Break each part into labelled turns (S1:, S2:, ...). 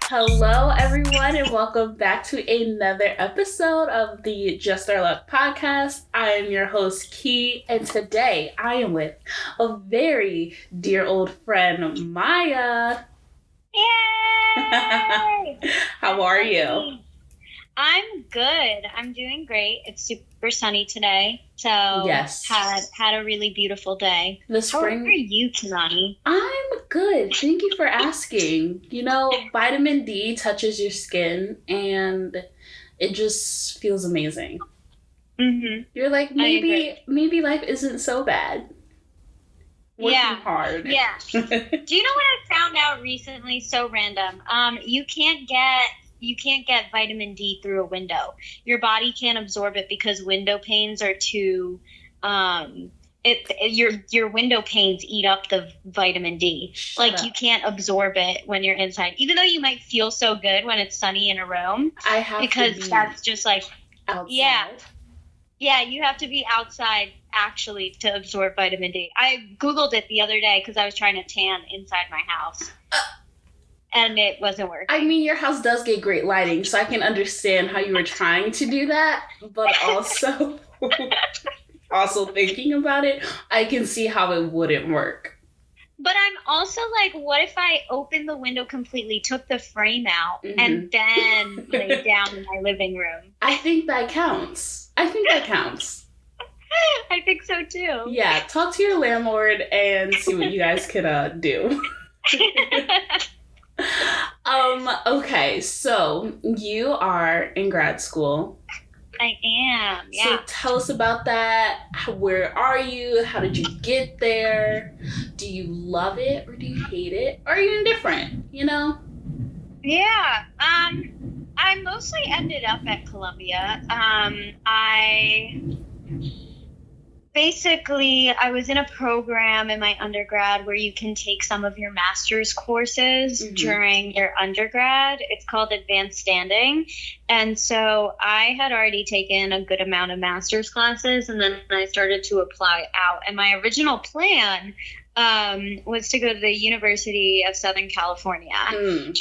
S1: Hello, everyone, and welcome back to another episode of the Just Our Luck podcast. I am your host, Key, and today I am with a very dear old friend, Maya.
S2: Yay!
S1: How are you?
S2: I'm good. I'm doing great. It's super sunny today, so
S1: yes,
S2: had a really beautiful day.
S1: The spring.
S2: How are you, Kimani?
S1: I'm good. Thank you for asking. You know, vitamin D touches your skin, and it just feels amazing.
S2: Mm-hmm.
S1: You're like, maybe life isn't so bad. Working hard.
S2: Yeah. Do you know what I found out recently? So random. You can't get vitamin D through a window. Your body can't absorb it because window panes are too. Your window panes eat up the vitamin D. You can't absorb it when you're inside, even though you might feel so good when it's sunny in a room. That's just like
S1: outside.
S2: Yeah, you have to be outside actually to absorb vitamin D. I Googled it the other day because I was trying to tan inside my house. And it wasn't working.
S1: I mean, your house does get great lighting, so I can understand how you were trying to do that. But also, thinking about it, I can see how it wouldn't work.
S2: But I'm also like, what if I opened the window completely, took the frame out, and then laid down in my living room?
S1: I think that counts. I
S2: think so too.
S1: Yeah, talk to your landlord and see what you guys could do. Okay, so you are in grad school.
S2: I am, yeah.
S1: So tell us about that. Where are you? How did you get there? Do you love it or do you hate it? Or are you indifferent, you know?
S2: Yeah, I mostly ended up at Columbia. I was in a program in my undergrad where you can take some of your master's courses during your undergrad. It's called advanced standing. And so I had already taken a good amount of master's classes, and then I started to apply out. And my original plan was to go to the University of Southern California.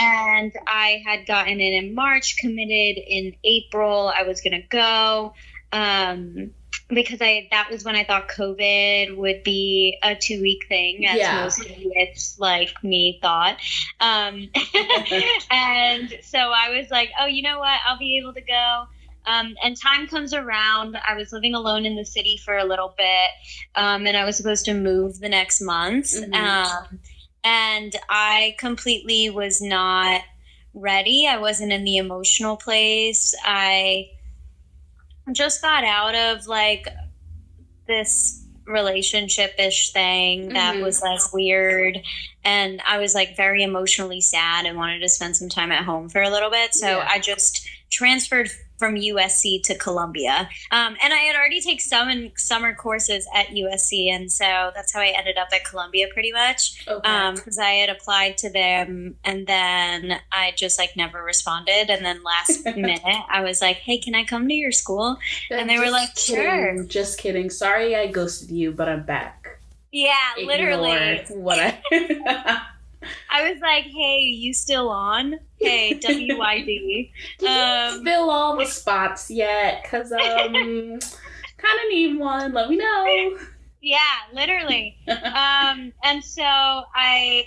S2: And I had gotten in March, committed in April. I was going to go. Because that was when I thought COVID would be a 2-week thing, as most idiots like me thought. And so I was like, oh, you know what? I'll be able to go. And time comes around. I was living alone in the city for a little bit, and I was supposed to move the next month. And I completely was not ready. I wasn't in the emotional place. I just got out of like this relationship-ish thing that was like weird, and I was like very emotionally sad and wanted to spend some time at home for a little bit. So I just transferred from USC to Columbia. And I had already taken summer courses at USC, and so that's how I ended up at Columbia pretty much. Because I had applied to them, and then I just like never responded. And then last minute, I was like, hey, can I come to your school? And they were like, sure.
S1: Just kidding. Sorry I ghosted you, but I'm back.
S2: Yeah, literally.
S1: What
S2: I was like, hey, you still on? Hey, WYD.
S1: Did you fill all the spots yet? Because kind of need one. Let me know.
S2: Yeah, literally. And so I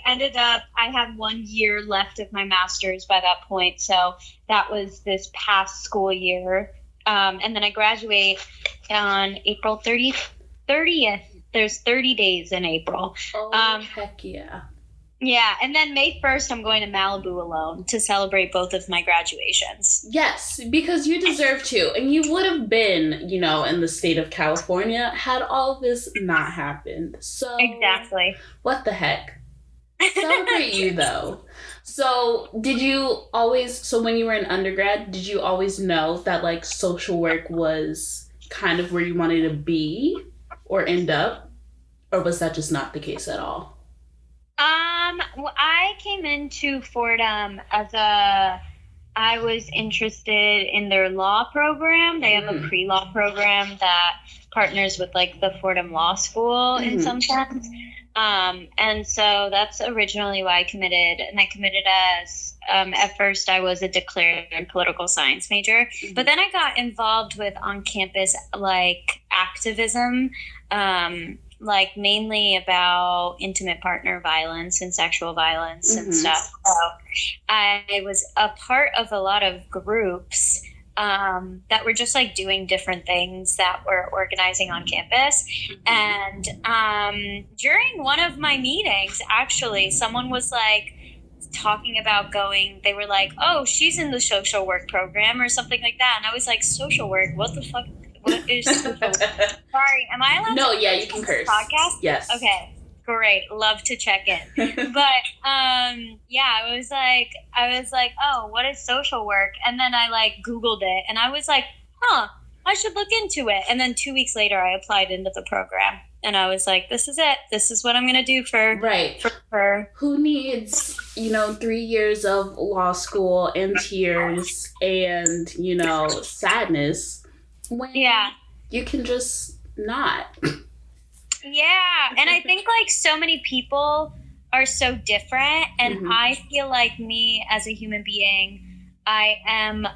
S2: had 1 year left of my master's by that point. So that was this past school year. And then I graduate on April 30th. There's 30 days in April.
S1: Oh, heck yeah.
S2: Yeah, and then May 1st, I'm going to Malibu alone to celebrate both of my graduations.
S1: Yes, because you deserve to. And you would have been, you know, in the state of California had all of this not happened. So
S2: exactly.
S1: What the heck? Celebrate you, though. So when you were in undergrad, did you always know that, like, social work was kind of where you wanted to be or end up? Or was that just not the case at all?
S2: I came into Fordham I was interested in their law program. They have a pre-law program that partners with like the Fordham Law School in some sense. And so that's originally why I committed. And I committed as, at first I was a declared political science major, but then I got involved with on-campus, like, activism, like mainly about intimate partner violence and sexual violence and stuff. So I was a part of a lot of groups that were just like doing different things that were organizing on campus. And during one of my meetings, actually, someone was like talking about going, they were like, oh, she's in the social work program or something like that. And I was like, social work? What the fuck? What is social work? Sorry, am I allowed
S1: No,
S2: to
S1: yeah, you can curse.
S2: Podcast?
S1: Yes.
S2: Okay. Great. Love to check in. But yeah, I was like, oh, what is social work? And then I like Googled it and I was like, huh, I should look into it. And then 2 weeks later I applied into the program and I was like, this is it. This is what I'm gonna do for
S1: Who needs, 3 years of law school and tears and, sadness when you can just not.
S2: Yeah, and I think like so many people are so different, and I feel like me as a human being, I am.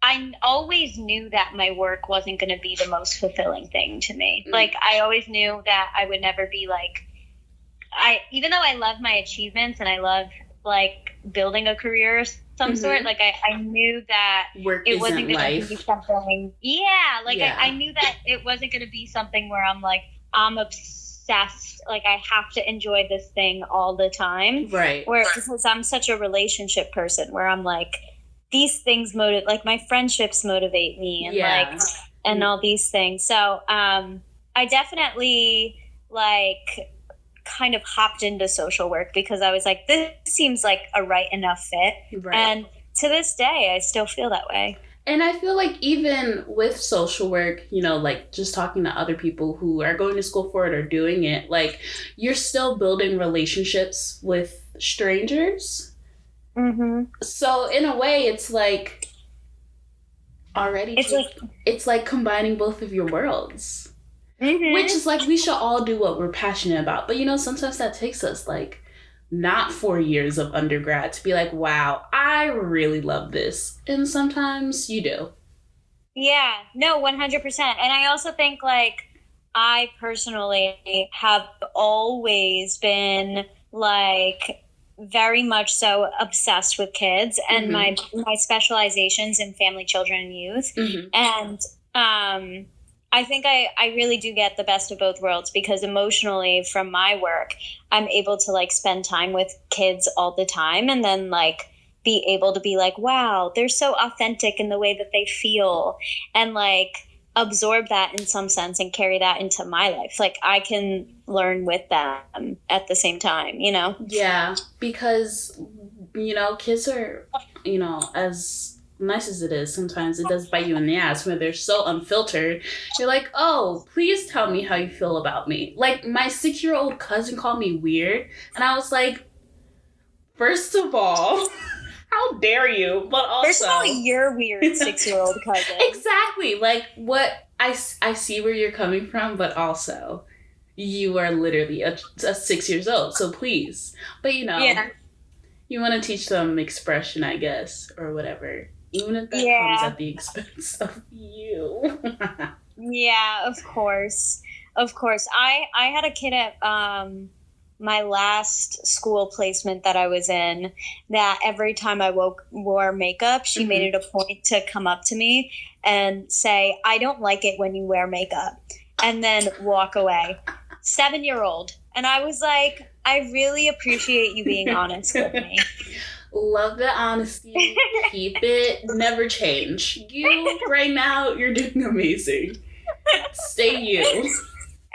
S2: I always knew that my work wasn't going to be the most fulfilling thing to me. Like I always knew that I would never be like. Even though I love my achievements and I love like building a career of some sort, like I knew that
S1: work
S2: it wasn't going to be something. Yeah, like
S1: Yeah.
S2: I knew that it wasn't going to be something where I'm like, I'm obsessed. Like I have to enjoy this thing all the time.
S1: Right.
S2: Because I'm such a relationship person where I'm like, these things like my friendships motivate me and like, and all these things. So I definitely like kind of hopped into social work because I was like, this seems like a right enough fit. Right. And to this day, I still feel that way.
S1: And I feel like even with social work, like just talking to other people who are going to school for it or doing it, like you're still building relationships with strangers. So in a way, it's like already, it's like combining both of your worlds. Which is like, we should all do what we're passionate about. But, sometimes that takes us like not 4 years of undergrad to be like, wow, I really love this. And sometimes you do.
S2: Yeah, no, 100%. And I also think like I personally have always been like very much so obsessed with kids and my specializations in family, children, and youth. And I think I really do get the best of both worlds because emotionally from my work, I'm able to like spend time with kids all the time and then like be able to be like, wow, they're so authentic in the way that they feel and like absorb that in some sense and carry that into my life. Like I can learn with them at the same time, Yeah,
S1: because, kids are, as nice as it is, sometimes it does bite you in the ass when they're so unfiltered. You're like, oh, please tell me how you feel about me. Like, my 6-year-old cousin called me weird, and I was like, first of all, how dare you? But also,
S2: first of all, you're weird, 6-year-old cousin.
S1: Exactly. Like, what I see where you're coming from, but also, you are literally a 6 years old, so please. But, you want to teach them expression, I guess, or whatever. Even if that comes at the expense of you.
S2: Yeah, of course. Of course. I had a kid at my last school placement that I was in that every time I wore makeup, she made it a point to come up to me and say, I don't like it when you wear makeup, and then walk away. 7-year-old. And I was like, I really appreciate you being honest with me.
S1: Love the honesty. Keep it. Never change. You, right now, you're doing amazing. Stay you.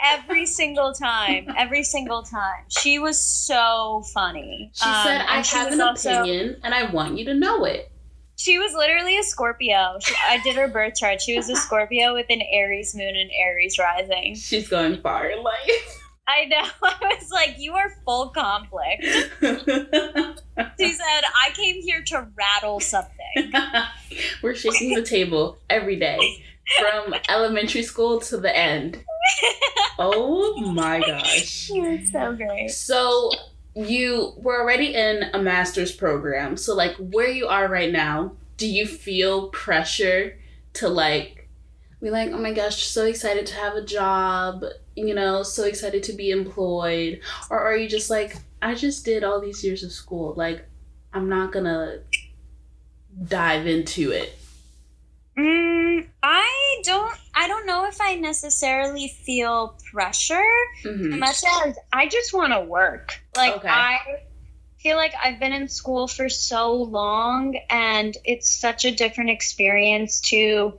S2: Every single time. She was so funny.
S1: She said, I have an opinion, and I want you to know it.
S2: She was literally a Scorpio. I did her birth chart. She was a Scorpio with an Aries moon and Aries rising.
S1: She's going far in life.
S2: I know. I was like, you are full conflict. She said, I came here to rattle something.
S1: We're shaking the table every day from elementary school to the end. Oh my gosh.
S2: It's so great.
S1: So you were already in a master's program. So like where you are right now, do you feel pressure to like be like, oh my gosh, so excited to have a job, so excited to be employed? Or are you just like, I just did all these years of school. Like, I'm not gonna dive into it.
S2: I don't know if I necessarily feel pressure
S1: Mm-hmm.
S2: much as I just want to work. Like,
S1: Okay.
S2: I feel like I've been in school for so long, and it's such a different experience to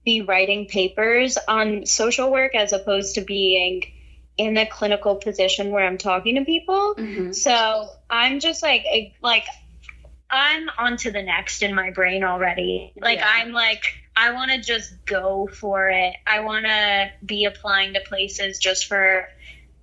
S2: be writing papers on social work as opposed to being in a clinical position where I'm talking to people.
S1: Mm-hmm.
S2: So I'm just like I'm on to the next in my brain already. Like,
S1: Yeah.
S2: I'm like, I want to just go for it. I want to be applying to places just for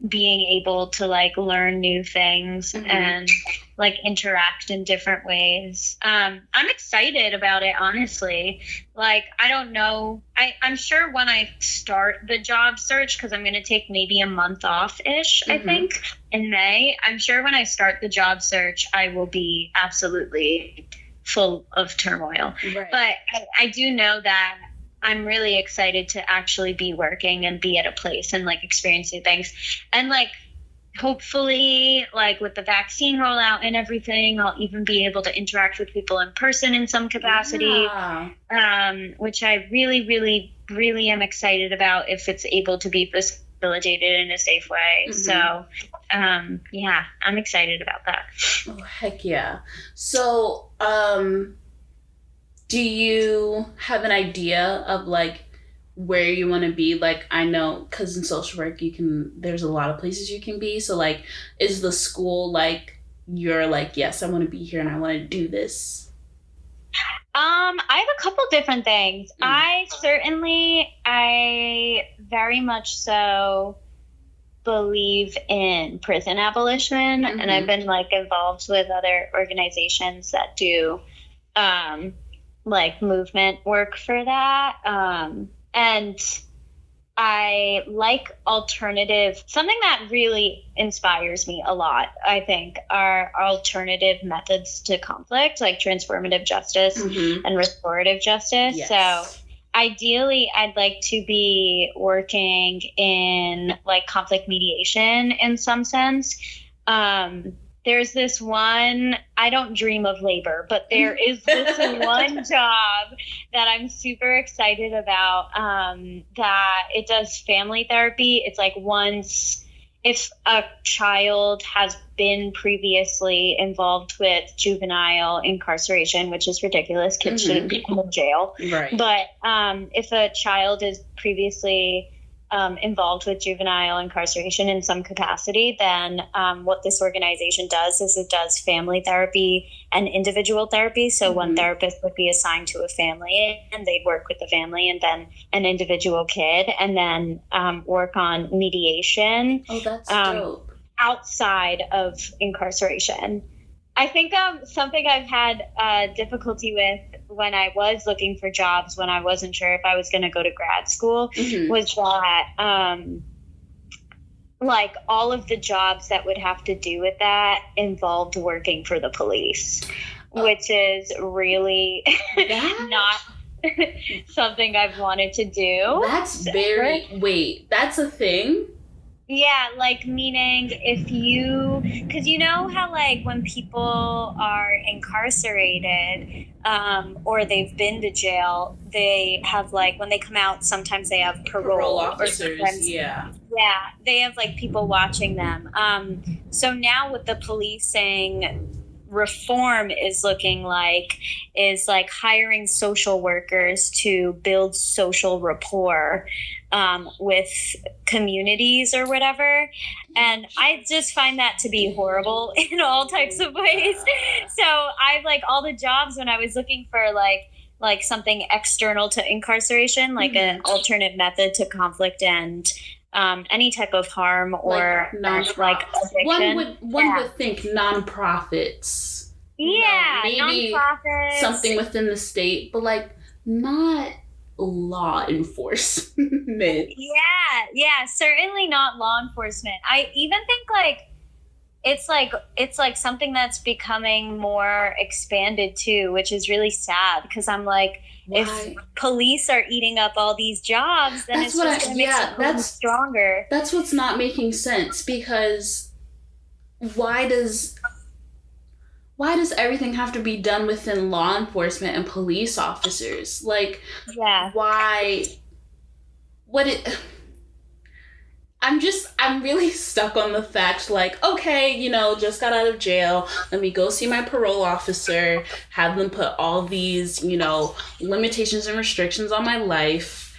S2: being able to like learn new things
S1: Mm-hmm.
S2: and like interact in different ways. I'm excited about it, honestly. Like, I don't know. I'm sure when I start the job search, because I'm going to take maybe a month off-ish, I
S1: Mhm.
S2: think, in May. I'm sure when I start the job search, I will be absolutely full of turmoil.
S1: Right.
S2: But I do know that I'm really excited to actually be working and be at a place and like experiencing things. And like, hopefully, like with the vaccine rollout and everything, I'll even be able to interact with people in person in some capacity,
S1: Yeah.
S2: which I really, really, really am excited about if it's able to be facilitated in a safe way.
S1: Mhm.
S2: So, yeah, I'm excited about that.
S1: Oh, heck yeah. So, do you have an idea of like where you want to be? Like, I know because in social work there's a lot of places you can be. So like, is the school like, you're like, yes, I want to be here and I want to do this?
S2: I have a couple different things. I very much so believe in prison abolition,
S1: Mhm.
S2: and I've been like involved with other organizations that do like movement work for that. And I like something that really inspires me a lot, I think, are alternative methods to conflict, like transformative justice
S1: Mhm.
S2: and restorative justice.
S1: Yes.
S2: So ideally, I'd like to be working in like conflict mediation in some sense. There's this one, I don't dream of labor, but there is this one job that I'm super excited about, that it does family therapy. It's like if a child has been previously involved with juvenile incarceration, which is ridiculous, kids shouldn't be in jail.
S1: Right.
S2: But if a child is previously involved with juvenile incarceration in some capacity, then what this organization does is it does family therapy and individual therapy. So one therapist would be assigned to a family and they'd work with the family and then an individual kid, and then work on mediation.
S1: Oh, that's dope.
S2: Outside of incarceration. I think something I've had difficulty with when I was looking for jobs, when I wasn't sure if I was going to go to grad school, was that like all of the jobs that would have to do with that involved working for the police, which is really not something I've wanted to do.
S1: That's that's a thing?
S2: Yeah, like meaning because you know how like when people are incarcerated or they've been to jail, they have like when they come out, sometimes they have parole
S1: officers. Yeah,
S2: they have like people watching them. So now with the policing reform is hiring social workers to build social rapport with communities or whatever, and I just find that to be horrible in all types of ways. So I've like all the jobs when I was looking for like something external to incarceration, like an alternate method to conflict and any type of harm or like addiction.
S1: One would think nonprofits.
S2: Yeah,
S1: maybe
S2: nonprofits.
S1: Something within the state, but like not law enforcement.
S2: Yeah, certainly not law enforcement. I even think like it's like something that's becoming more expanded too, which is really sad because I'm like,
S1: Why?
S2: if police are eating up all these jobs, then
S1: That's
S2: it's just going to make the police stronger.
S1: That's what's not making sense, because why does everything have to be done within law enforcement and police officers? Like,
S2: Yeah.
S1: why? I'm really stuck on the fact, like, okay, just got out of jail. Let me go see my parole officer, have them put all these, limitations and restrictions on my life.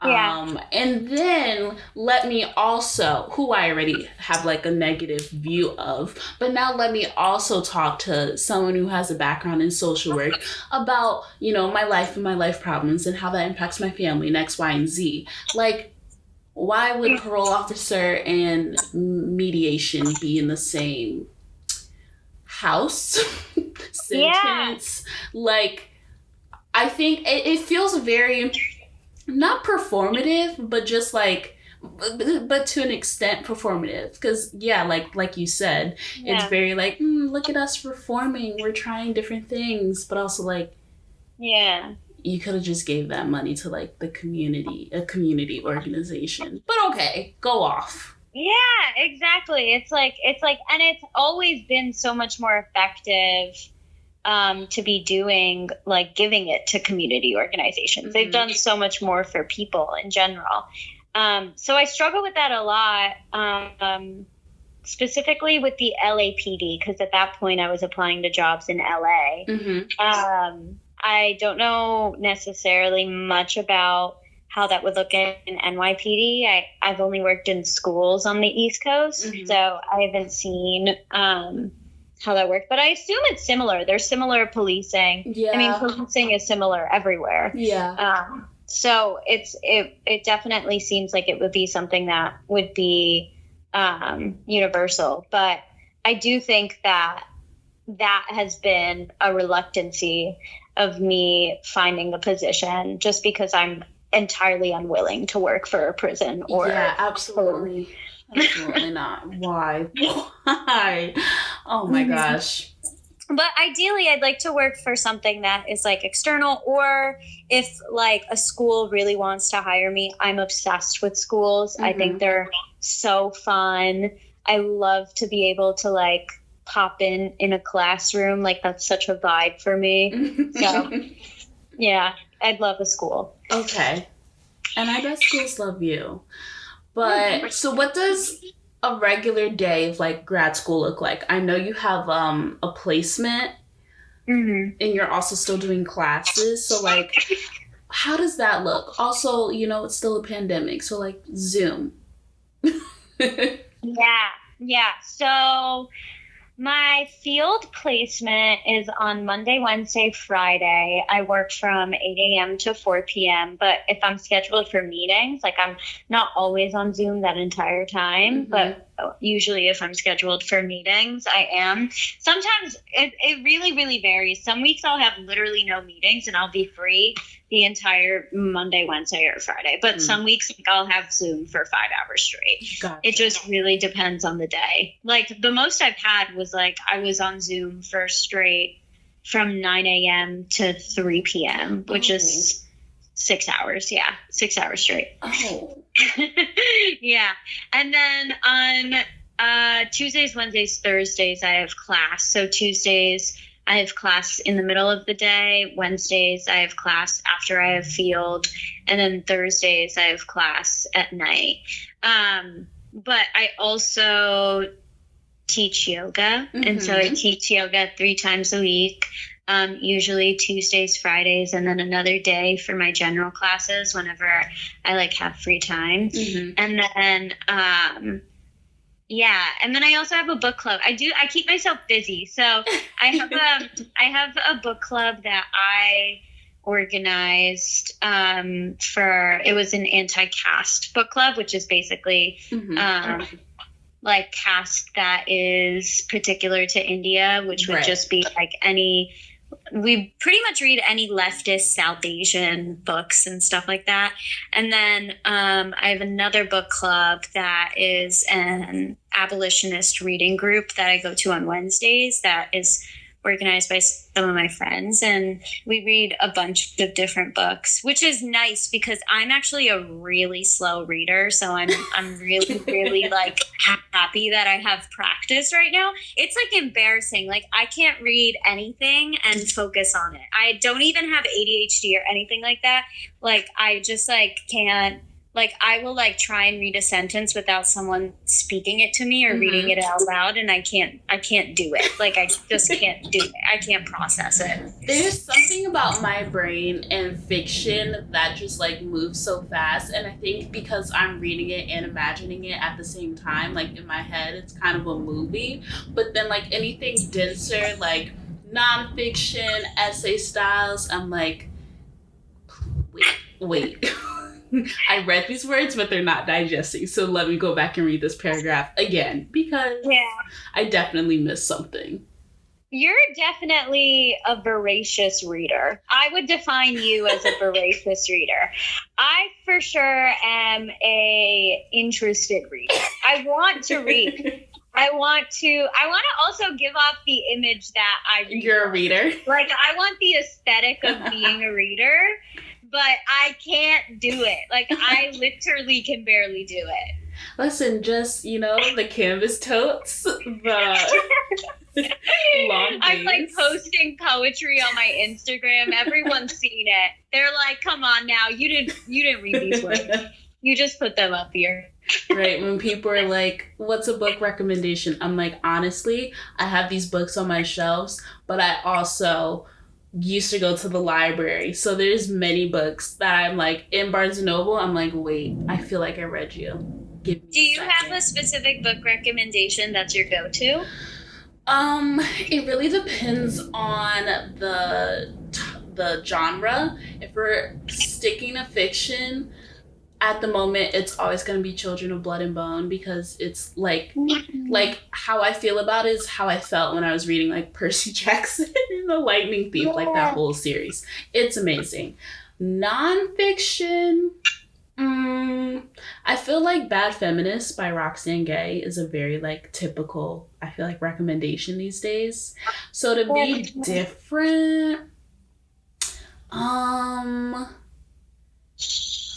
S2: Yeah.
S1: And then let me also, who I already have like a negative view of, but now let me also talk to someone who has a background in social work about, my life and my life problems and how that impacts my family and X, Y, and Z. Like, why would parole officer and mediation be in the same house sentence?
S2: Yeah.
S1: Like, I think it feels very, not performative, but just like, but to an extent performative. Because, yeah, like you said, it's very like, look at us reforming. We're trying different things, but also like,
S2: yeah.
S1: You could have just gave that money to like a community organization. But okay, go off.
S2: Yeah, exactly. It's like, and it's always been so much more effective to be doing, like, giving it to community organizations. Mm-hmm. They've done so much more for people in general. So I struggle with that a lot, specifically with the LAPD, because at that point I was applying to jobs in LA. Mm-hmm. I don't know necessarily much about how that would look in NYPD. I've only worked in schools on the East Coast, mm-hmm. so I haven't seen how that works. But I assume it's similar. There's similar policing. Yeah. I mean, policing is similar everywhere.
S1: Yeah.
S2: So it definitely seems like it would be something that would be universal. But I do think that has been a reluctancy of me finding a position, just because I'm entirely unwilling to work for a prison or.
S1: Yeah, absolutely. Absolutely not. Why? Oh my gosh.
S2: But ideally, I'd like to work for something that is like external, or if like a school really wants to hire me. I'm obsessed with schools. Mm-hmm. I think they're so fun. I love to be able to like pop in a classroom. Like, that's such a vibe for me. So yeah, I'd love a school.
S1: Okay. And I bet schools love you. But so what does a regular day of like grad school look like? I know you have a placement, mm-hmm. and you're also still doing classes. So like, how does that look? Also, it's still a pandemic, so like Zoom.
S2: Yeah. So my field placement is on Monday, Wednesday, Friday. I work from 8 a.m. to 4 p.m. But if I'm scheduled for meetings, like, I'm not always on Zoom that entire time. Mm-hmm. But usually if I'm scheduled for meetings, I am. Sometimes it really, really varies. Some weeks I'll have literally no meetings and I'll be free the entire Monday, Wednesday, or Friday. But some weeks, like, I'll have Zoom for 5 hours straight. Gotcha. It just really depends on the day. Like, the most I've had was like, I was on Zoom for straight from 9 a.m. to 3 p.m., which is 6 hours. Yeah, 6 hours straight. Oh. Yeah. And then on Tuesdays, Wednesdays, Thursdays, I have class. So Tuesdays, I have class in the middle of the day. Wednesdays, I have class after I have field. And then Thursdays, I have class at night. But I also teach yoga. Mm-hmm. And so I teach yoga 3 times a week, usually Tuesdays, Fridays, and then another day for my general classes whenever I like have free time. Mm-hmm. And then, yeah. And then I also have a book club. I keep myself busy. So I have a book club that I organized, it was an anti-caste book club, which is basically, like caste that is particular to India, which would just be like any we pretty much read any leftist South Asian books and stuff like that. And then I have another book club that is an abolitionist reading group that I go to on Wednesdays that is organized by some of my friends, and we read a bunch of different books, which is nice because I'm actually a really slow reader, so I'm really really like happy that I have practice right now. It's like embarrassing, like I can't read anything and focus on it. I don't even have ADHD or anything like that. Like I just like can't. Like I will like try and read a sentence without someone speaking it to me or reading it out loud, and I can't do it. Like I just can't do it. I can't process it.
S1: There's something about my brain and fiction that just like moves so fast, and I think because I'm reading it and imagining it at the same time, like in my head it's kind of a movie. But then like anything denser, like nonfiction, essay styles, I'm like, wait. I read these words, but they're not digesting. So let me go back and read this paragraph again because I definitely missed something.
S2: You're definitely a voracious reader. I would define you as a voracious reader. I for sure am a interested reader. I want to read. I want to also give off the image that I read.
S1: You're a reader.
S2: Like I want the aesthetic of being a reader. But I can't do it. Like, I literally can barely do it.
S1: Listen, just, the canvas totes, the long days.
S2: I'm, like, posting poetry on my Instagram. Everyone's seen it. They're like, come on now. You didn't read these words. You just put them up here.
S1: Right. When people are like, what's a book recommendation? I'm like, honestly, I have these books on my shelves, but I also used to go to the library, so there's many books that I'm like in Barnes & Noble, I'm like, wait, I feel like I read you. Do
S2: you have a specific book recommendation that's your go-to?
S1: It really depends on the genre. If we're sticking to fiction, at the moment it's always going to be Children of Blood and Bone, because it's like how I feel about it is how I felt when I was reading like Percy Jackson and The Lightning Thief, like that whole series. It's amazing. Nonfiction, I feel like Bad Feminist by Roxane Gay is a very like typical, I feel like, recommendation these days. So to be different,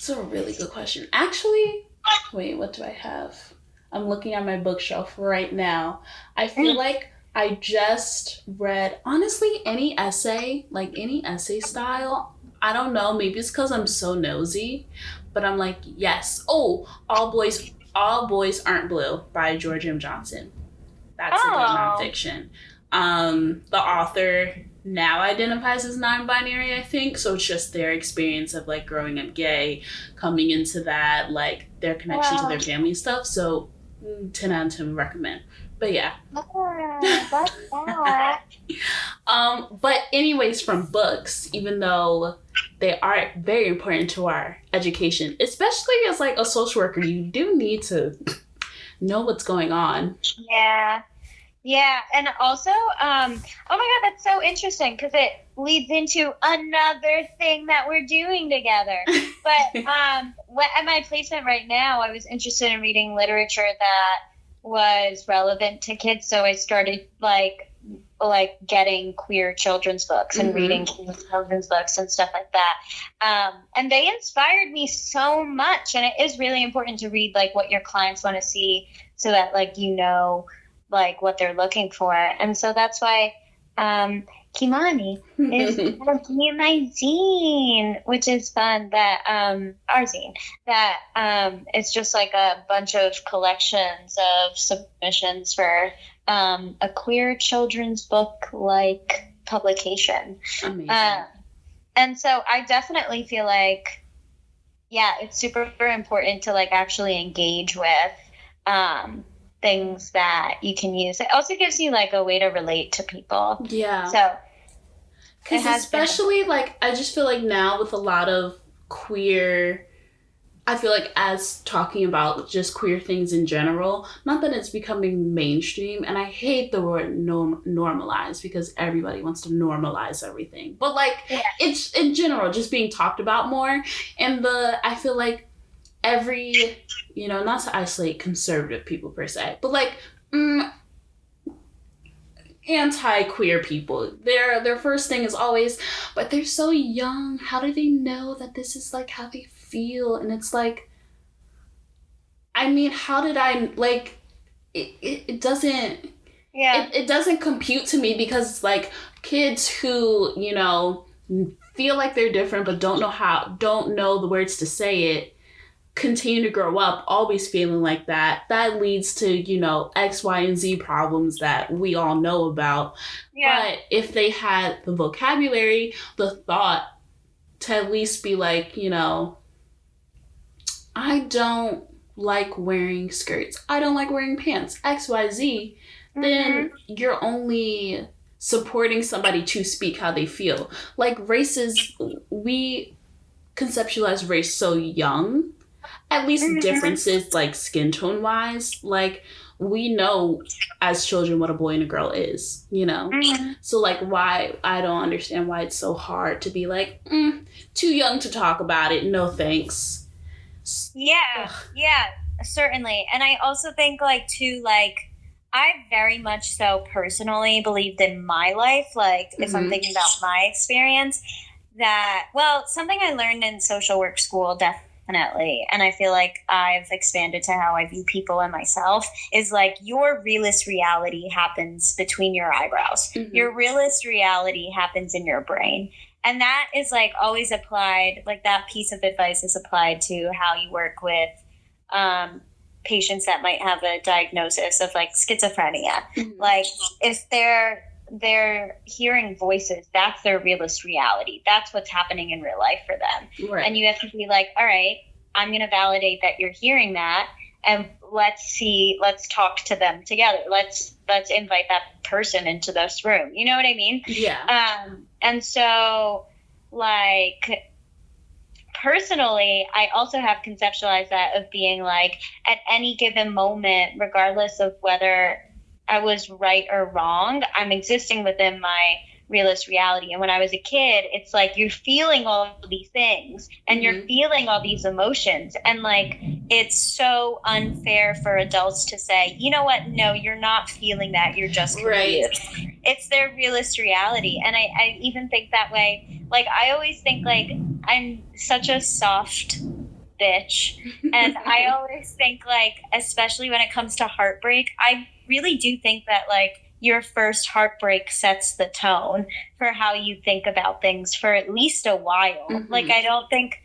S1: that's a really good question. Actually, wait, what do I have? I'm looking at my bookshelf right now. I feel like I just read, honestly, any essay style. I don't know, maybe it's because I'm so nosy, but I'm like, yes. Oh, All Boys Aren't Blue by George M. Johnson. That's a good nonfiction. The author now identifies as non-binary, I think, so it's just their experience of like growing up gay, coming into that, like their connection to their family stuff. So 10 out of 10 recommend. But yeah. But anyways, from books, even though they are very important to our education, especially as like a social worker, you do need to know what's going on.
S2: Yeah, and also, oh my God, that's so interesting because it leads into another thing that we're doing together. But at my placement right now, I was interested in reading literature that was relevant to kids, so I started like getting queer children's books and reading children's books and stuff like that. And they inspired me so much, and it is really important to read like what your clients want to see so that like like what they're looking for. And so that's why Kimani is going to be in my zine, which is fun, that our zine, that it's just like a bunch of collections of submissions for a queer children's book like publication.
S1: Amazing.
S2: And so I definitely feel like, yeah, it's super important to like actually engage with things that you can use. It also gives you like a way to relate to people.
S1: Yeah.
S2: So,
S1: because especially like I just feel like now with a lot of queer I feel like as talking about just queer things in general, not that it's becoming mainstream, and I hate the word normalize because everybody wants to normalize everything. But like it's in general just being talked about more. And I feel like every, not to isolate conservative people per se, but like anti-queer people, their first thing is always, but they're so young, how do they know that this is like how they feel? And it's like, I mean, how did I, like, it doesn't, it doesn't compute to me, because it's like kids who, feel like they're different but don't know the words to say it, continue to grow up always feeling like that leads to X, Y, and Z problems that we all know about. But if they had the vocabulary, the thought to at least be like, I don't like wearing skirts, I don't like wearing pants, X, Y, Z, then you're only supporting somebody to speak how they feel. Like we conceptualize race so young. At least differences, like skin tone wise, like we know as children what a boy and a girl is, So like, why, I don't understand why it's so hard to be like, too young to talk about it, no thanks.
S2: Yeah, certainly. And I also think like too, like I very much so personally believed in my life, like if I'm thinking about my experience, that, well, something I learned in social work school definitely, and I feel like I've expanded to how I view people and myself, is like your realist reality happens between your eyebrows. Your realist reality happens in your brain. And that is like always applied, like that piece of advice is applied to how you work with patients that might have a diagnosis of like schizophrenia. Like if they're hearing voices, that's their realist reality. That's what's happening in real life for them. Right. And you have to be like, all right, I'm going to validate that you're hearing that. And let's talk to them together. Let's invite that person into this room. You know what I mean?
S1: Yeah.
S2: And so like, personally, I also have conceptualized that of being like at any given moment, regardless of whether I was right or wrong, I'm existing within my realist reality. And when I was a kid, it's like you're feeling all of these things and you're feeling all these emotions. And like, it's so unfair for adults to say, you know what? No, you're not feeling that. You're just confused. Right. It's their realist reality. And I even think that way. Like, I always think like I'm such a soft bitch. And I always think like, especially when it comes to heartbreak, I really do think that like your first heartbreak sets the tone for how you think about things for at least a while. Like, I don't think,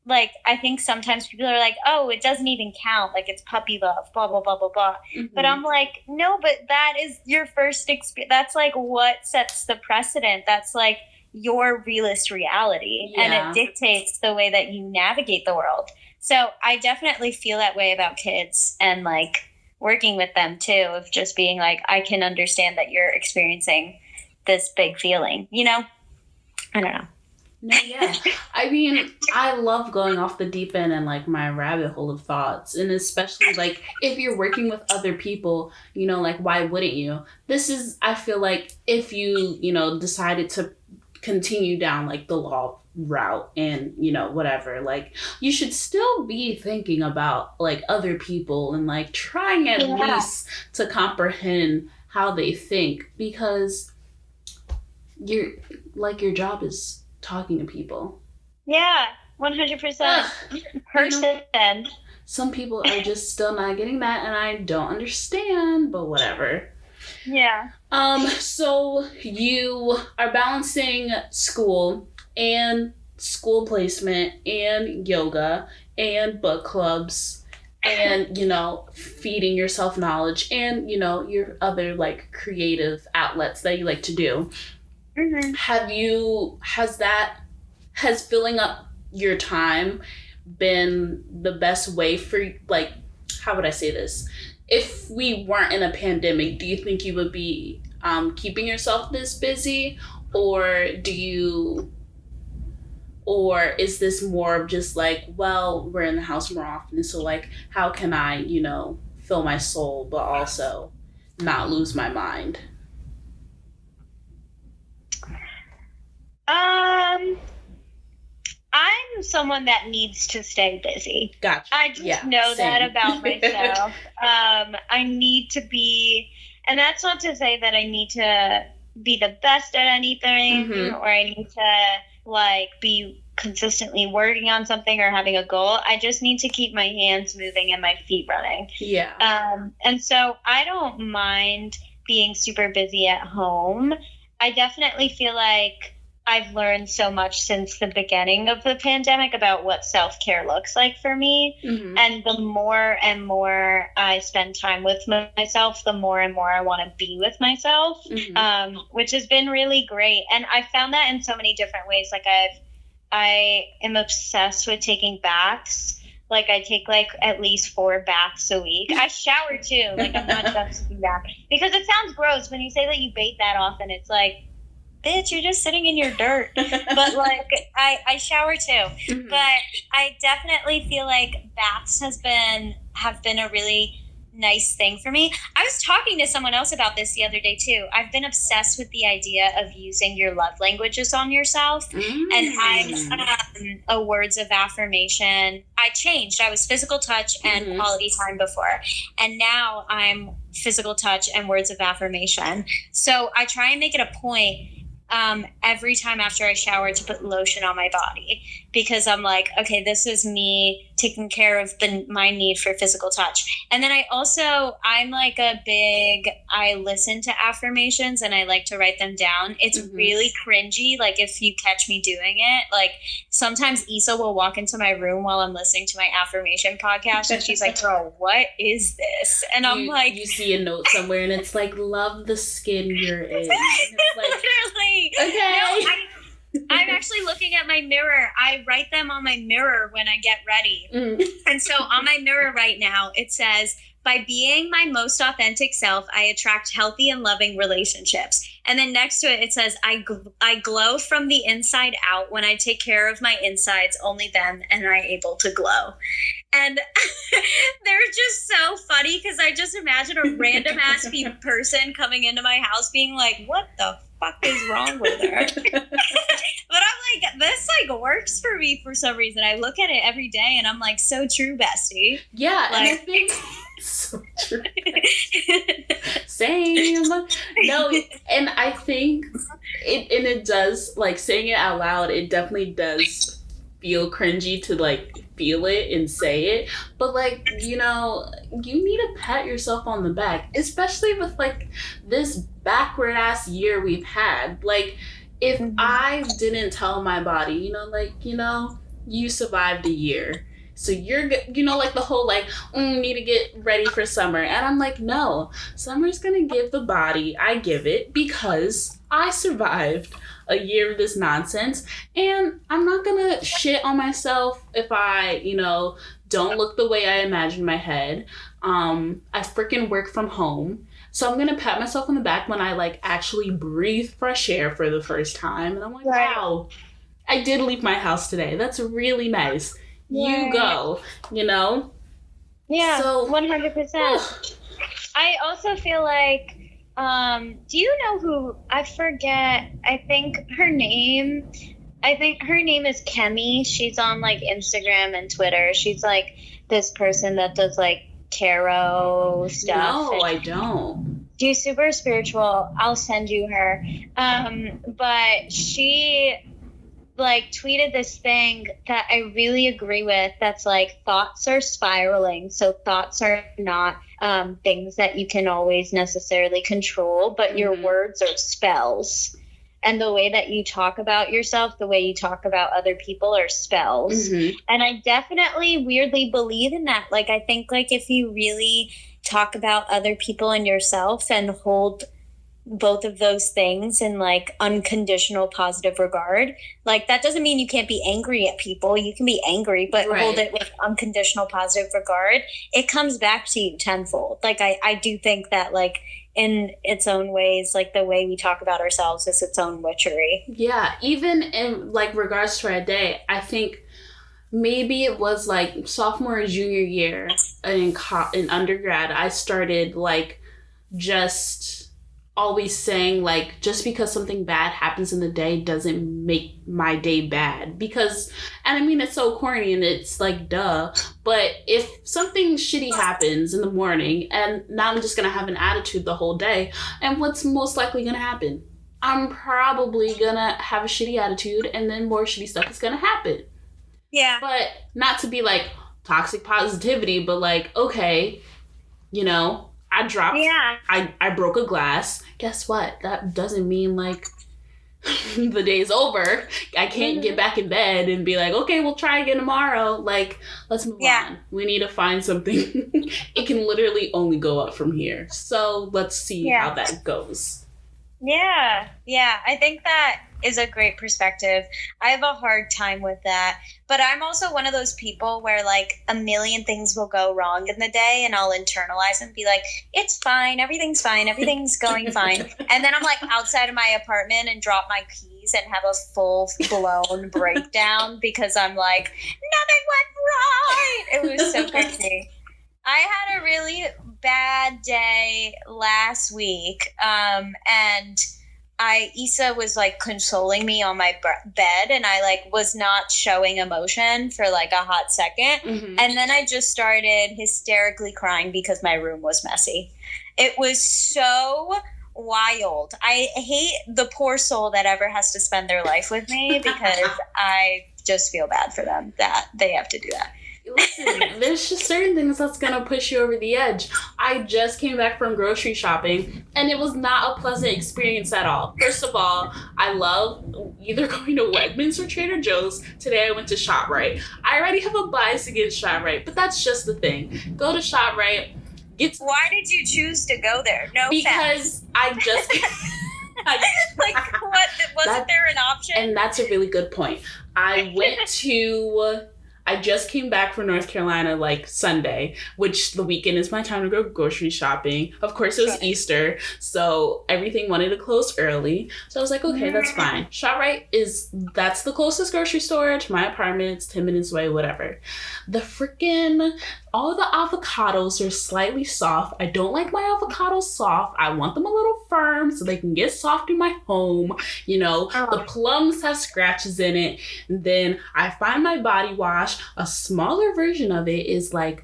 S2: like, I think sometimes people are like, oh, it doesn't even count. Like, it's puppy love, blah, blah, blah, blah, blah. But I'm like, no, but that is your first experience. That's like what sets the precedent. That's like your realist reality. Yeah. And it dictates the way that you navigate the world. So I definitely feel that way about kids and like working with them too, of just being like, I can understand that you're experiencing this big feeling, I don't know.
S1: No, yeah. I mean, I love going off the deep end and like my rabbit hole of thoughts. And especially like if you're working with other people, like why wouldn't you? This is, I feel like if you, decided to continue down like the law route and whatever, like you should still be thinking about like other people and like trying at least to comprehend how they think, because your job is talking to people.
S2: 100% person.
S1: Some people are just still not getting that, and I don't understand, but whatever.
S2: Yeah.
S1: So you are balancing school and school placement and yoga and book clubs and, feeding yourself knowledge and, your other like creative outlets that you like to do. Has filling up your time been the best way for, like, how would I say this? If we weren't in a pandemic, do you think you would be keeping yourself this busy, or do you Or is this more of just like, well, we're in the house more often, so like, how can I, fill my soul, but also not lose my mind?
S2: I'm someone that needs to stay busy.
S1: Gotcha.
S2: I just know
S1: same.
S2: that about myself. I need to be, and that's not to say that I need to be the best at anything, or I need to like be consistently working on something or having a goal. I just need to keep my hands moving and my feet running.
S1: Yeah.
S2: And so I don't mind being super busy at home. I definitely feel like I've learned so much since the beginning of the pandemic about what self-care looks like for me. And the more and more I spend time with myself, the more and more I want to be with myself, which has been really great. And I found that in so many different ways. Like I am obsessed with taking baths. Like I take like at least 4 baths a week. I shower too. Like I'm not just taking baths because it sounds gross when you say that you bathe that often. It's like, bitch, you're just sitting in your dirt. But like I shower too. But I definitely feel like baths have been a really nice thing for me. I was talking to someone else about this the other day too. I've been obsessed with the idea of using your love languages on yourself. And I'm a words of affirmation. I changed. I was physical touch and quality time before. And now I'm physical touch and words of affirmation. So I try and make it a point every time after I shower to put lotion on my body, because I'm like, okay, this is me taking care of my need for physical touch. And then I'm like I listen to affirmations and I like to write them down. It's really cringy. Like if you catch me doing it, like sometimes Issa will walk into my room while I'm listening to my affirmation podcast and she's like, girl, what is this? And I'm like,
S1: you see a note somewhere and it's like, love the skin you're in. And it's like,
S2: literally.
S1: Okay.
S2: No, I'm actually looking at my mirror. I write them on my mirror when I get ready. And so on my mirror right now, it says, by being my most authentic self, I attract healthy and loving relationships. And then next to it, it says, I glow from the inside out. When I take care of my insides, only then am I able to glow. And they're just so funny because I just imagine a random ass person coming into my house being like, what the fuck is wrong with her? But I'm like, this like works for me for some reason. I look at it every day and I'm like, so true, bestie.
S1: Yeah,
S2: like,
S1: and I think so true. Same. No, and I think it does, like, saying it out loud, it definitely does feel cringy to like feel it and say it, but like, you need to pat yourself on the back, especially with like this backward ass year we've had. Like, if I didn't tell my body, you survived a year, so you're like the whole like, need to get ready for summer, and I'm like, no, summer's gonna give the body, I give it, because I survived a year of this nonsense, and I'm not gonna shit on myself if I, don't look the way I imagine my head. I freaking work from home, so I'm gonna pat myself on the back when I like actually breathe fresh air for the first time, and I'm like, wow, I did leave my house today. That's really nice. Yeah. You go,
S2: Yeah,
S1: so
S2: 100%. I also feel like, do you know who, I forget, I think her name is Kemi. She's on like Instagram and Twitter. She's like this person that does like tarot stuff.
S1: No, I don't.
S2: She's super spiritual. I'll send you her. But she like tweeted this thing that I really agree with. That's like, thoughts are spiraling. So thoughts are not things that you can always necessarily control, but your words are spells. And the way that you talk about yourself, the way you talk about other people are spells. And I definitely weirdly believe in that. Like, I think like if you really talk about other people and yourself and hold both of those things in like unconditional positive regard, like that doesn't mean you can't be angry at people. You can be angry, but hold it with unconditional positive regard. It comes back to you tenfold. Like I do think that like in its own ways, like the way we talk about ourselves is its own witchery.
S1: Yeah, even in like regards to our day, I think maybe it was like sophomore or junior year in undergrad, I started like just always saying like just because something bad happens in the day doesn't make my day bad, because, and I mean it's so corny and it's like duh, but if something shitty happens in the morning and now I'm just gonna have an attitude the whole day, and what's most likely gonna happen? I'm probably gonna have a shitty attitude and then more shitty stuff is gonna happen.
S2: Yeah.
S1: But not to be like toxic positivity, but like, okay, you know, I dropped, I broke a glass. Guess what? That doesn't mean like the day's over. I can't get back in bed and be like, okay, we'll try again tomorrow. Like, let's move on. We need to find something. It can literally only go up from here. So let's see how that goes.
S2: Yeah. I think that is a great perspective. I have a hard time with that. But I'm also one of those people where like a million things will go wrong in the day and I'll internalize and be like, it's fine. Everything's fine. Everything's going fine. And then I'm like outside of my apartment and drop my keys and have a full blown breakdown because I'm like, nothing went right. It was so crazy. I had a really bad day last week, and Issa was like consoling me on my bed, and I like was not showing emotion for like a hot second, and then I just started hysterically crying because my room was messy. It was so wild. I hate the poor soul that ever has to spend their life with me because I just feel bad for them that they have to do that.
S1: Listen, there's just certain things that's gonna push you over the edge. I just came back from grocery shopping and it was not a pleasant experience at all. First of all, I love either going to Wegmans or Trader Joe's. Today I went to ShopRite. I already have a bias against ShopRite, but that's just the thing. Go to ShopRite.
S2: Why did you choose to go there? No,
S1: because I just
S2: like what, wasn't there an option?
S1: And that's a really good point. I just came back from North Carolina like Sunday, which the weekend is my time to go grocery shopping. Of course, it was Easter, so everything wanted to close early. So I was like, okay, that's fine. ShopRite that's the closest grocery store to my apartment. It's 10 minutes away, whatever. All the avocados are slightly soft. I don't like my avocados soft. I want them a little firm so they can get soft in my home. You know, the plums have scratches in it. And then I find my body wash. A smaller version of it is like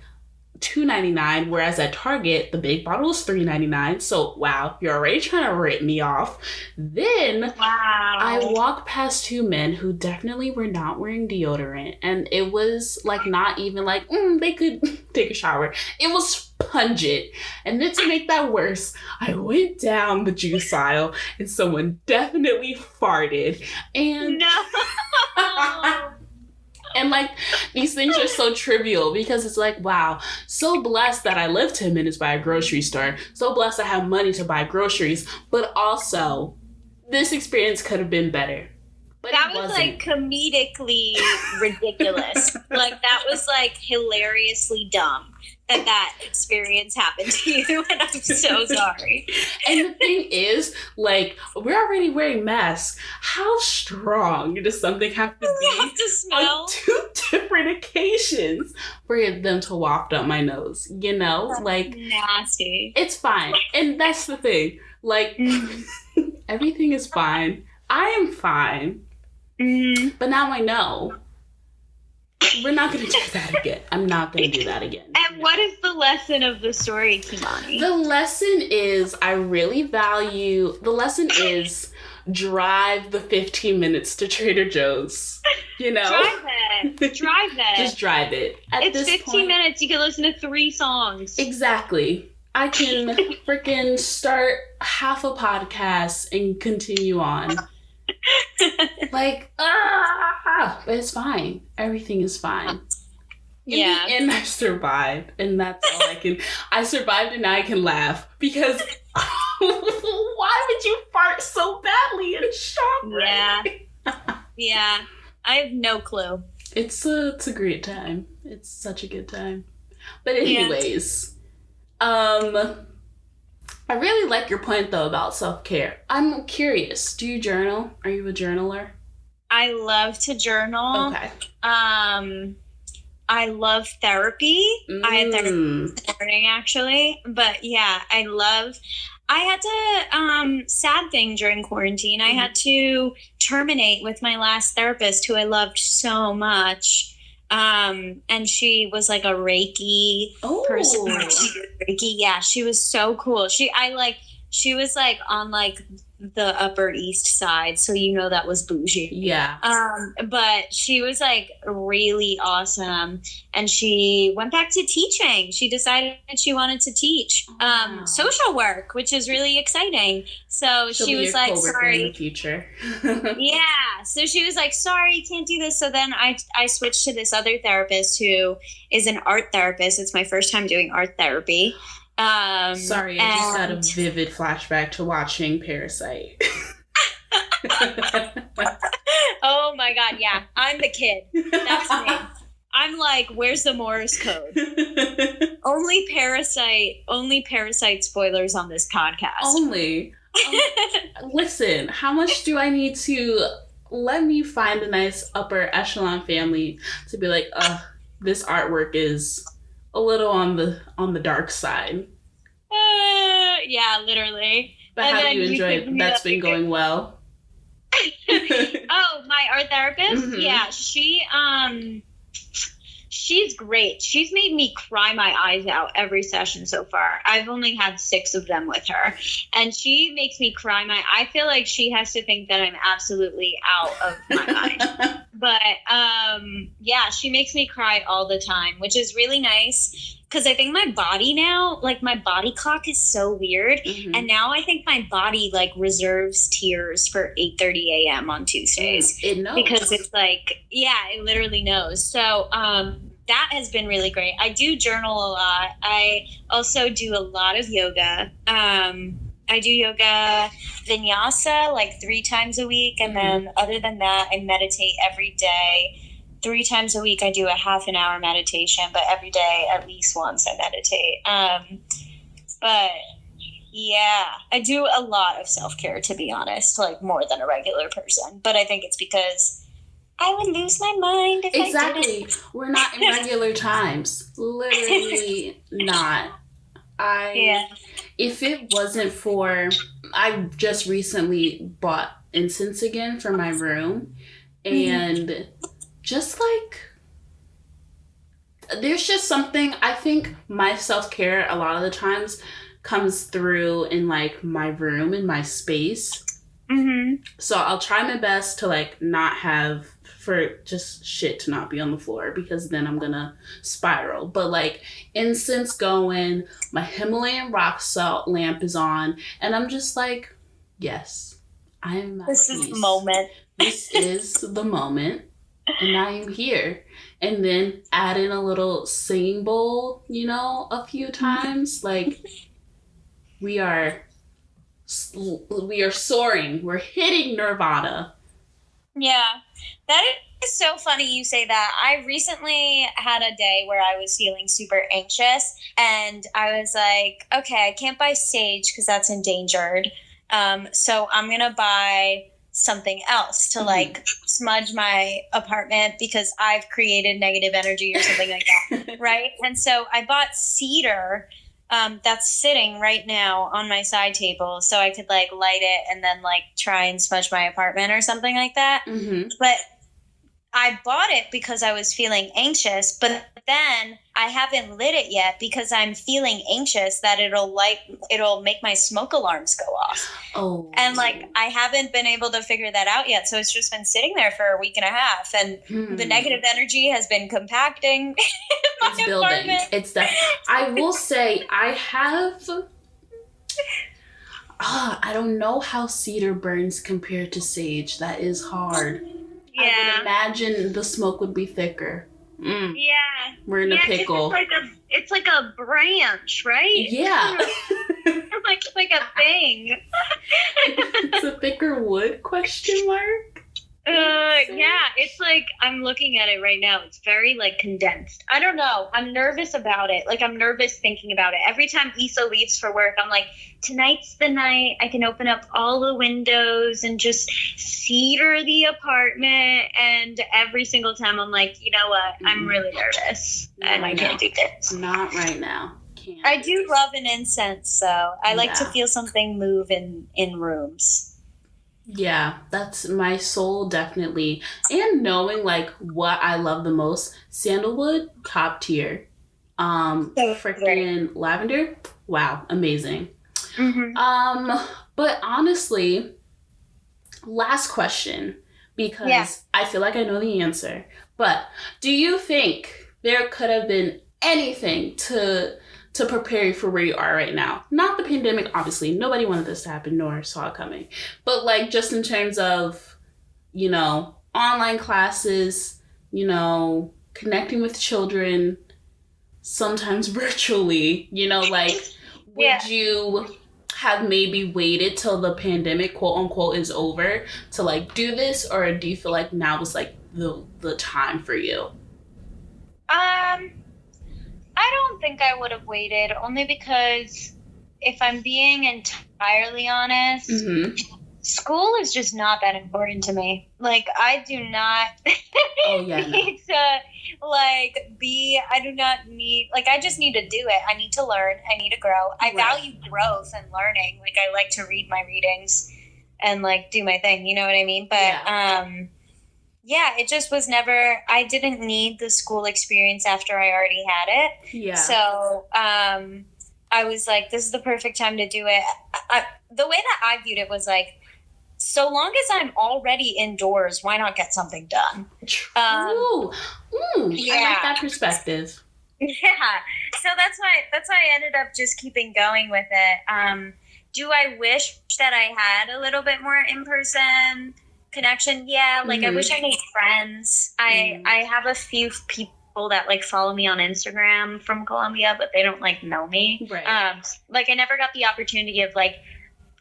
S1: $2.99, whereas at Target, the big bottle is $3.99. So, wow, you're already trying to rip me off. Then I walk past two men who definitely were not wearing deodorant. And it was like not even like, they could take a shower. It was pungent. And then to make that worse, I went down the juice aisle and someone definitely farted. And
S2: no.
S1: And like these things are so trivial because it's like, wow, so blessed that I live 10 minutes by a grocery store. So blessed I have money to buy groceries. But also, this experience could have been better. But
S2: that was like comedically ridiculous. Like that was like hilariously dumb that experience happened to you, and I'm so sorry.
S1: And the thing is, like, we're already wearing masks. How strong does something have to be
S2: to smell
S1: on two different occasions for them to waft up my nose? You know,
S2: that's
S1: like
S2: nasty.
S1: It's fine, and that's the thing. Like, everything is fine. I am fine, but now I know. We're not going to do that again. I'm not going to do that again.
S2: And what is the lesson of the story, Kimani?
S1: The lesson is drive the 15 minutes to Trader Joe's. You know?
S2: Drive it.
S1: Just drive it.
S2: It's 15 minutes. You can listen to 3 songs.
S1: Exactly. I can freaking start half a podcast and continue on. Like, but it's fine. Everything is fine.
S2: Yeah.
S1: And I survived, and that's all I survived, and now I can laugh because why would you fart so badly in ShopRite?
S2: Yeah. I have no clue.
S1: It's a great time. It's such a good time. But anyways, I really like your point, though, about self-care. I'm curious. Do you journal? Are you a journaler?
S2: I love to journal.
S1: Okay.
S2: I love therapy. I had therapy this morning, actually. But yeah, I had to, sad thing during quarantine, I had to terminate with my last therapist who I loved so much. And she was like a Reiki person. Reiki. Yeah, she was so cool. She was like on like the Upper East Side, so that was bougie.
S1: Yeah.
S2: But she was like really awesome, and she went back to teaching. She decided she wanted to teach social work, which is really exciting. So she was like, "Sorry."
S1: In the future.
S2: Yeah. So she was like, "Sorry, you can't do this." So then I switched to this other therapist who is an art therapist. It's my first time doing art therapy.
S1: Sorry, I just got a vivid flashback to watching Parasite.
S2: Oh my god, yeah. I'm the kid. That's me. I'm like, where's the Morse code? Only Parasite spoilers on this podcast.
S1: Only. Listen, how much do I need to let me find a nice upper echelon family to be like, this artwork is a little on the dark side.
S2: Yeah, literally.
S1: But how do you enjoy it? That's been going well.
S2: Oh, my art therapist? Mm-hmm. Yeah, she's great. She's made me cry my eyes out every session so far. I've only had 6 of them with her, and she makes me cry I feel like she has to think that I'm absolutely out of my mind. But yeah, she makes me cry all the time, which is really nice. Because I think my body now, like my body clock is so weird. Mm-hmm. And now I think my body like reserves tears for 8:30 a.m. on Tuesdays.
S1: It knows.
S2: Because it's like, yeah, it literally knows. So that has been really great. I do journal a lot. I also do a lot of yoga. I do yoga vinyasa like 3 times a week. And then other than that, I meditate every day. 3 times a week, I do a half an hour meditation, but every day, at least once, I meditate. But yeah, I do a lot of self-care, to be honest, like more than a regular person. But I think it's because I would lose my mind if I didn't.
S1: We're not in regular times. Literally not. If it wasn't for, I just recently bought incense again for my room, and just like, there's just something, I think my self-care a lot of the times comes through in like my room, in my space. Mm-hmm. So I'll try my best to like not have, for just shit to not be on the floor, because then I'm gonna spiral. But like incense going, my Himalayan rock salt lamp is on, and I'm just like, yes, I'm at
S2: peace. Is the moment.
S1: This is the moment. And I am here. And then add in a little singing bowl, a few times. Like, we are soaring. We're hitting nirvana.
S2: Yeah. That is so funny you say that. I recently had a day where I was feeling super anxious. And I was like, okay, I can't buy sage because that's endangered. So I'm going to buy something else to like smudge my apartment because I've created negative energy or something like that. Right. And so I bought cedar that's sitting right now on my side table so I could like light it and then like try and smudge my apartment or something like that. Mm-hmm. But I bought it because I was feeling anxious, but then I haven't lit it yet because I'm feeling anxious that it'll make my smoke alarms go off. Oh. And like I haven't been able to figure that out yet, so it's just been sitting there for a week and a half, and the negative energy has been compacting in my
S1: it's building.
S2: Apartment.
S1: It's that. I will say I have. I don't know how cedar burns compared to sage. That is hard. Yeah. I would imagine the smoke would be thicker. Mm.
S2: Yeah.
S1: We're in a pickle.
S2: It's like a branch, right?
S1: Yeah.
S2: like a thing.
S1: It's a thicker wood, question mark?
S2: Yeah, it's like I'm looking at it right now. It's very like condensed. I don't know. I'm nervous about it. Like I'm nervous thinking about it. Every time Issa leaves for work, I'm like, tonight's the night I can open up all the windows and just cedar the apartment. And every single time I'm like, you know what? I'm really nervous and I can't do this.
S1: Not right now. Can't
S2: I do love an incense, though. I like to feel something move in rooms.
S1: Yeah, that's my soul, definitely. And knowing like what I love the most, sandalwood, top tier. Freaking lavender, wow, amazing. But honestly, last question, because I feel like I know the answer. But do you think there could have been anything to prepare you for where you are right now? Not the pandemic, obviously. Nobody wanted this to happen nor saw it coming. But like just in terms of, you know, online classes, you know, connecting with children, sometimes virtually, you know, like would you have maybe waited till the pandemic, quote unquote, is over to like do this? Or do you feel like now was like the time for you?
S2: I don't think I would have waited, only because if I'm being entirely honest, school is just not that important to me. Like, I do not need to, like, I do not need, like, I just need to do it. I need to learn. I need to grow. I value growth and learning. Like, I like to read my readings and, like, do my thing. You know what I mean? But, yeah, it just was never, I didn't need the school experience after I already had it. Yeah. So I was like, this is the perfect time to do it. The way that I viewed it was like, so long as I'm already indoors, why not get something done?
S1: True. I like that perspective.
S2: Yeah. So that's why I ended up just keeping going with it. Do I wish that I had a little bit more in-person connection? Yeah, like I wish I made friends. I have a few people that like follow me on Instagram from Colombia, but they don't like know me. Right. Like I never got the opportunity of like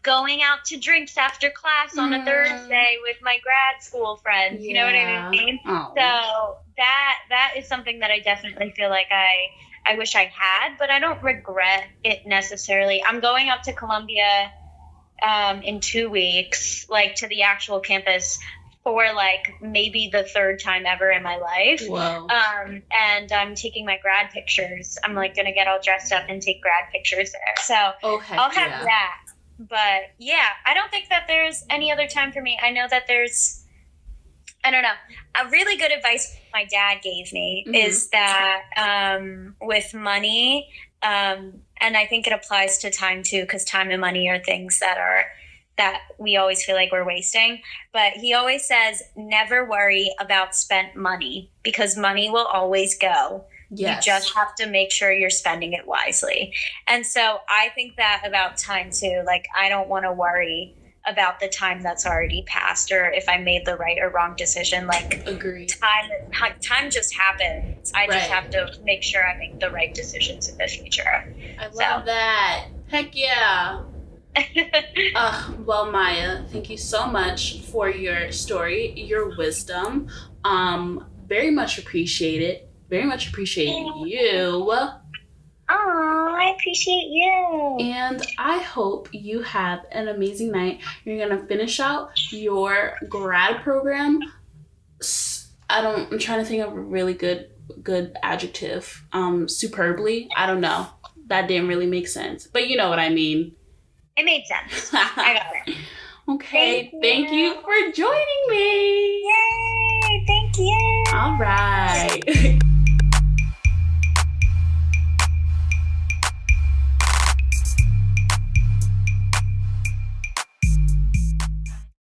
S2: going out to drinks after class on a Thursday with my grad school friends. You know what I mean? Oh. So that is something that I definitely feel like I wish I had, but I don't regret it necessarily. I'm going up to Colombia in 2 weeks, like to the actual campus for like maybe the third time ever in my life. Whoa. And I'm taking my grad pictures. I'm like going to get all dressed up and take grad pictures there. So I'll have that. But yeah, I don't think that there's any other time for me. I know that there's, I don't know, a really good advice my dad gave me is that with money, and I think it applies to time too, because time and money are things that we always feel like we're wasting. But he always says, never worry about spent money, because money will always go. Yes. You just have to make sure you're spending it wisely. And so I think that about time too. Like, I don't want to worry about the time that's already passed or if I made the right or wrong decision. Like, agreed. Time just happens. I just have to make sure I make the right decisions in the future.
S1: I love that. Heck yeah. Well, Maya, thank you so much for your story, your wisdom. Very much appreciate it. Very much appreciate you.
S2: Oh, I appreciate you.
S1: And I hope you have an amazing night. You're going to finish out your grad program. I'm trying to think of a really good adjective. Superbly. I don't know. That didn't really make sense. But you know what I mean.
S2: It made sense. I got it.
S1: Okay. Thank you for joining me.
S2: Yay. Thank you.
S1: All right.